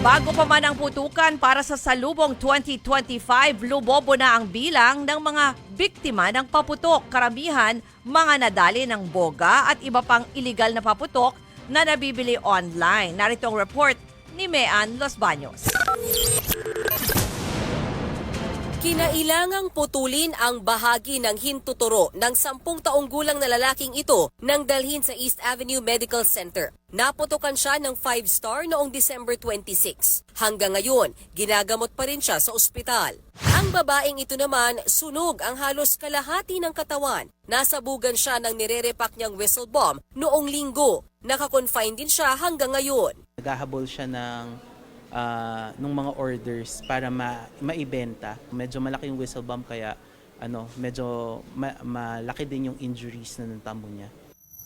Bago pa man ang putukan para sa Salubong 2025, lumobo na ang bilang ng mga biktima ng paputok. Karamihan, mga nadali ng boga at iba pang iligal na paputok na nabibili online. Narito ang report ni Mean Los Baños. Kinailangang putulin ang bahagi ng hintuturo ng 10 taong gulang na lalaking ito nang dalhin sa East Avenue Medical Center. Naputukan siya ng 5-star noong December 26. Hanggang ngayon, ginagamot pa rin siya sa ospital. Ang babaeng ito naman, sunog ang halos kalahati ng katawan. Nasabugan siya ng nirerepak niyang whistle bomb noong linggo. Nakakonfine din siya hanggang ngayon. Naghahabol siya nung mga orders para maibenta. Medyo malaki yung whistle bomb kaya medyo malaki din yung injuries na natamo niya.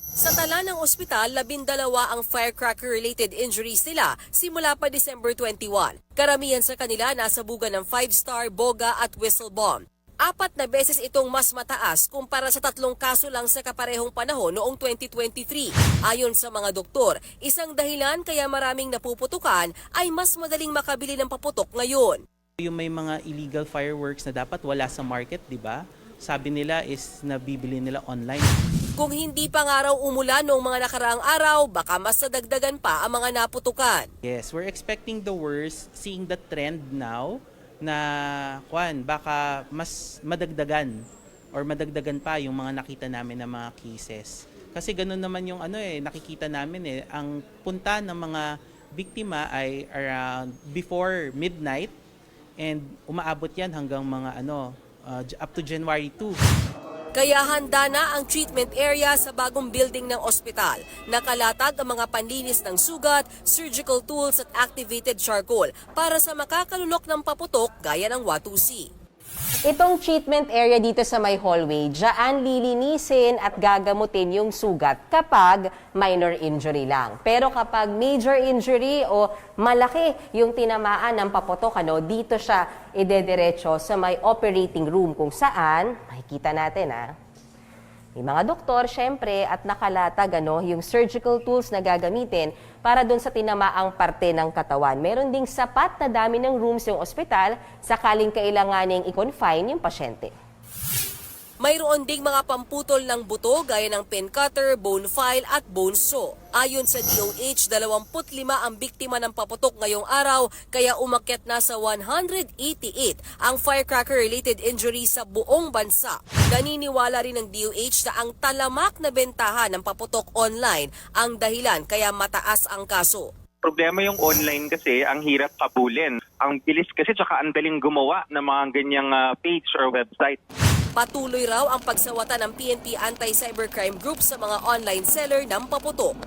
Sa tala ng ospital, 12 ang firecracker-related injuries nila simula pa December 21. Karamihan sa kanila nasabugan ng 5-star, boga at whistle bomb. 4 na beses itong mas mataas kumpara sa 3 kaso lang sa kaparehong panahon noong 2023. Ayon sa mga doktor, isang dahilan kaya maraming napuputukan ay mas madaling makabili ng paputok ngayon. Yung may mga illegal fireworks na dapat wala sa market, di ba? Sabi nila is nabibili nila online. Kung hindi pa nga raw umulan noong mga nakaraang araw, baka mas nadagdagan pa ang mga naputukan. Yes, we're expecting the worst, seeing the trend now na baka mas madagdagan pa yung mga nakita namin na mga cases. Kasi ganun naman yung nakikita namin ang punta ng mga biktima ay around before midnight and umaabot yan hanggang mga up to January 2. Kaya handa na ang treatment area sa bagong building ng ospital. Nakalatag ang mga panlinis ng sugat, surgical tools at activated charcoal para sa makakalunok ng paputok gaya ng Watusi. Itong treatment area dito sa may hallway, diyan lilinisin at gagamutin yung sugat kapag minor injury lang. Pero kapag major injury o malaki yung tinamaan ng paputok, dito siya idediretso sa may operating room kung saan, makikita natin may mga doktor, syempre, at nakalatag yung surgical tools na gagamitin para doon sa tinamaang parte ng katawan. Meron ding sapat na dami ng rooms yung ospital sakaling kailanganing i-confine yung pasyente. Mayroon ding mga pamputol ng buto gaya ng pin cutter, bone file at bone saw. Ayon sa DOH, 25 ang biktima ng paputok ngayong araw kaya umakyat na sa 188 ang firecracker-related injuries sa buong bansa. Naniniwala rin ng DOH na ang talamak na bentahan ng paputok online ang dahilan kaya mataas ang kaso. Problema yung online kasi, ang hirap habulin. Ang bilis kasi tsaka ang daling gumawa ng mga ganyang page or website. Patuloy raw ang pagsawata ng PNP Anti-Cybercrime Group sa mga online seller ng paputok.